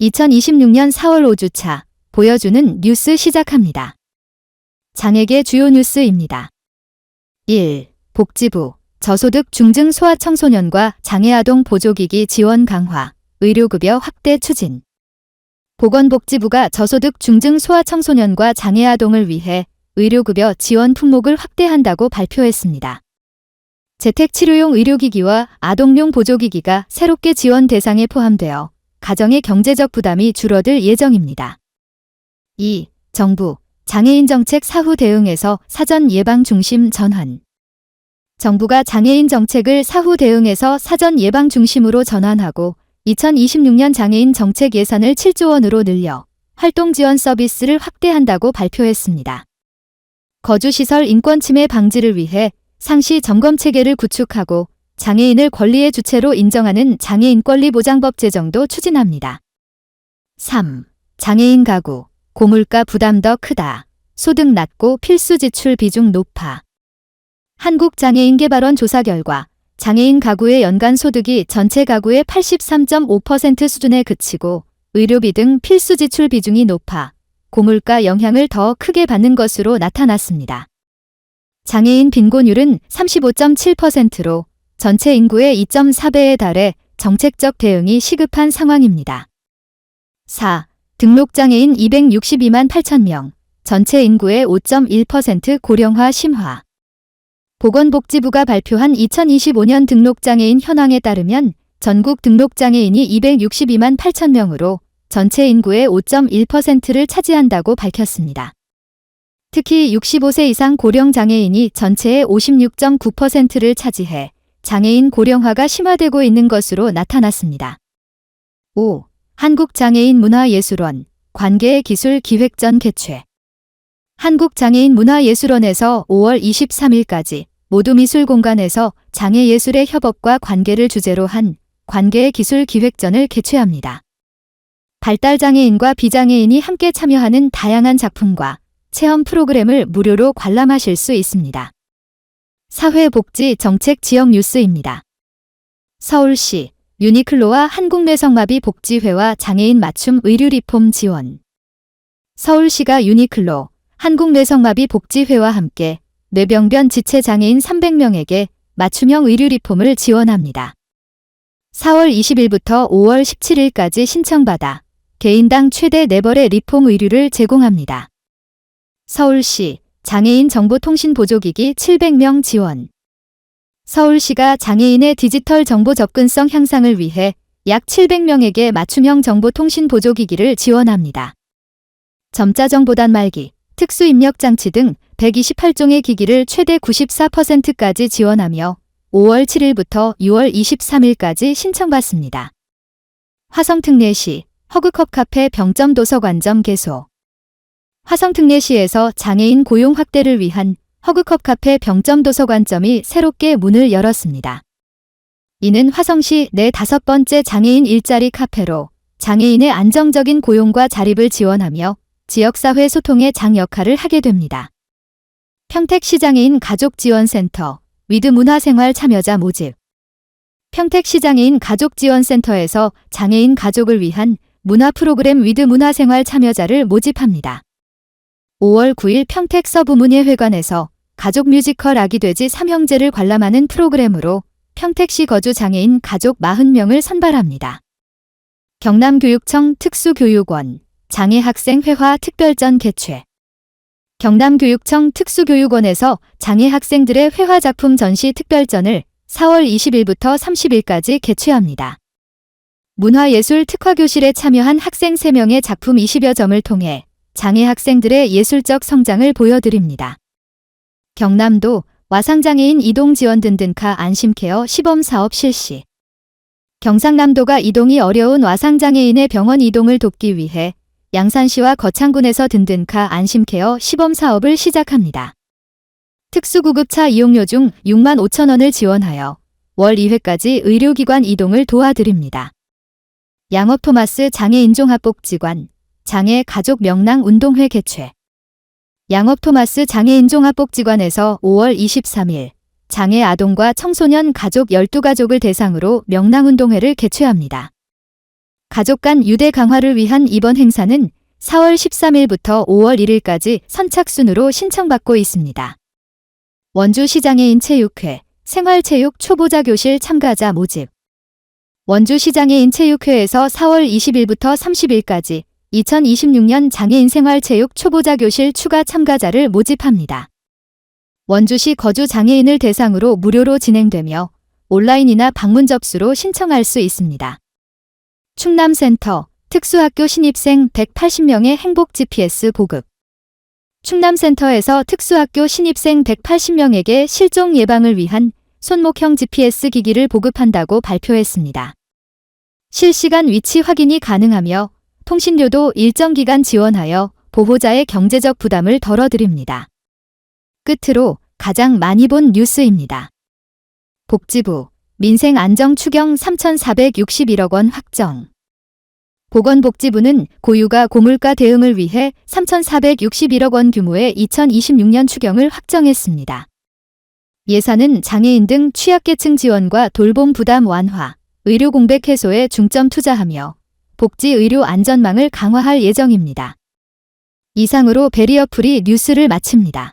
2026년 4월 5주차 보여주는 뉴스 시작합니다. 장애계 주요 뉴스입니다. 1. 복지부 저소득 중증 소아청소년과 장애아동 보조기기 지원 강화, 의료급여 확대 추진. 보건복지부가 저소득 중증 소아청소년과 장애아동을 위해 의료급여 지원 품목을 확대한다고 발표했습니다. 재택치료용 의료기기와 아동용 보조기기가 새롭게 지원 대상에 포함되어 가정의 경제적 부담이 줄어들 예정입니다. 2. 정부 장애인 정책 사후 대응에서 사전 예방 중심 전환. 정부가 장애인 정책을 사후 대응에서 사전 예방 중심으로 전환하고 2026년 장애인 정책 예산을 7조 원으로 늘려 활동 지원 서비스를 확대한다고 발표했습니다. 거주시설 인권 침해 방지를 위해 상시 점검 체계를 구축하고 장애인을 권리의 주체로 인정하는 장애인 권리 보장법 제정도 추진합니다. 3. 장애인 가구, 고물가 부담 더 크다. 소득 낮고 필수 지출 비중 높아. 한국장애인개발원 조사 결과 장애인 가구의 연간 소득이 전체 가구의 83.5% 수준에 그치고 의료비 등 필수 지출 비중이 높아 고물가 영향을 더 크게 받는 것으로 나타났습니다. 장애인 빈곤율은 35.7%로 전체 인구의 2.4배에 달해 정책적 대응이 시급한 상황입니다. 4. 등록장애인 262만 8천 명, 전체 인구의 5.1% 고령화 심화. 보건복지부가 발표한 2025년 등록장애인 현황에 따르면 전국 등록장애인이 262만 8천 명으로 전체 인구의 5.1%를 차지한다고 밝혔습니다. 특히 65세 이상 고령장애인이 전체의 56.9%를 차지해 장애인 고령화가 심화되고 있는 것으로 나타났습니다. 5. 한국장애인 문화예술원 관계의 기술 기획전 개최. 한국장애인문화예술원에서 5월 23일까지 모두 미술공간에서 장애예술의 협업과 관계를 주제로 한 관계의 기술 기획전을 개최합니다. 발달장애인과 비장애인이 함께 참여하는 다양한 작품과 체험 프로그램을 무료로 관람하실 수 있습니다. 사회복지 정책 지역 뉴스입니다. 서울시 유니클로와 한국뇌성마비 복지회와 장애인 맞춤 의류 리폼 지원. 서울시가 유니클로, 한국뇌성마비 복지회와 함께 뇌병변 지체 장애인 300명에게 맞춤형 의류 리폼을 지원합니다. 4월 20일부터 5월 17일까지 신청받아 개인당 최대 4벌의 리폼 의류를 제공합니다. 서울시 장애인 정보통신 보조기기 700명 지원. 서울시가 장애인의 디지털 정보 접근성 향상을 위해 약 700명에게 맞춤형 정보통신 보조기기를 지원합니다. 점자정보 단말기, 특수입력장치 등 128종의 기기를 최대 94%까지 지원하며 5월 7일부터 6월 23일까지 신청받습니다. 화성특례시 허그컵 카페 병점 도서관점 개소. 화성특례시에서 장애인 고용 확대를 위한 허그컵 카페 병점 도서관점이 새롭게 문을 열었습니다. 이는 화성시 내 5번째 장애인 일자리 카페로 장애인의 안정적인 고용과 자립을 지원하며 지역사회 소통의 장 역할을 하게 됩니다. 평택시장애인 가족지원센터 위드문화생활 참여자 모집. 평택시장애인 가족지원센터에서 장애인 가족을 위한 문화 프로그램 위드문화생활 참여자를 모집합니다. 5월 9일 평택 서부문예회관에서 가족 뮤지컬 아기돼지 3형제를 관람하는 프로그램으로 평택시 거주 장애인 가족 40명을 선발합니다. 경남교육청 특수교육원 장애학생 회화 특별전 개최. 경남교육청 특수교육원에서 장애학생들의 회화작품 전시 특별전을 4월 20일부터 30일까지 개최합니다. 문화예술 특화교실에 참여한 학생 3명의 작품 20여 점을 통해 장애 학생들의 예술적 성장을 보여드립니다. 경남도 와상장애인 이동 지원 든든카 안심케어 시범사업 실시. 경상남도가 이동이 어려운 와상장애인의 병원 이동을 돕기 위해 양산시와 거창군에서 든든카 안심케어 시범사업을 시작합니다. 특수구급차 이용료 중 6만 5천 원을 지원하여 월 2회까지 의료기관 이동을 도와드립니다. 양업토마스 장애인종합복지관 장애 가족 명랑 운동회 개최. 양업토마스 장애인종합복지관에서 5월 23일 장애 아동과 청소년 가족 12가족을 대상으로 명랑운동회를 개최합니다. 가족 간 유대 강화를 위한 이번 행사는 4월 13일부터 5월 1일까지 선착순으로 신청받고 있습니다. 원주시장애인 체육회, 생활체육 초보자 교실 참가자 모집. 원주시장애인 체육회에서 4월 20일부터 30일까지 2026년 장애인 생활체육 초보자 교실 추가 참가자를 모집합니다. 원주시 거주 장애인을 대상으로 무료로 진행되며 온라인이나 방문 접수로 신청할 수 있습니다. 충남센터 특수학교 신입생 180명의 행복 GPS 보급. 충남센터에서 특수학교 신입생 180명에게 실종 예방을 위한 손목형 GPS 기기를 보급한다고 발표했습니다. 실시간 위치 확인이 가능하며 통신료도 일정 기간 지원하여 보호자의 경제적 부담을 덜어드립니다. 끝으로 가장 많이 본 뉴스입니다. 복지부, 민생안정 추경 3,461억 원 확정. 보건복지부는 고유가 고물가 대응을 위해 3,461억 원 규모의 2026년 추경을 확정했습니다. 예산은 장애인 등 취약계층 지원과 돌봄 부담 완화, 의료 공백 해소에 중점 투자하며 복지 의료 안전망을 강화할 예정입니다. 이상으로 베리어 프리 뉴스를 마칩니다.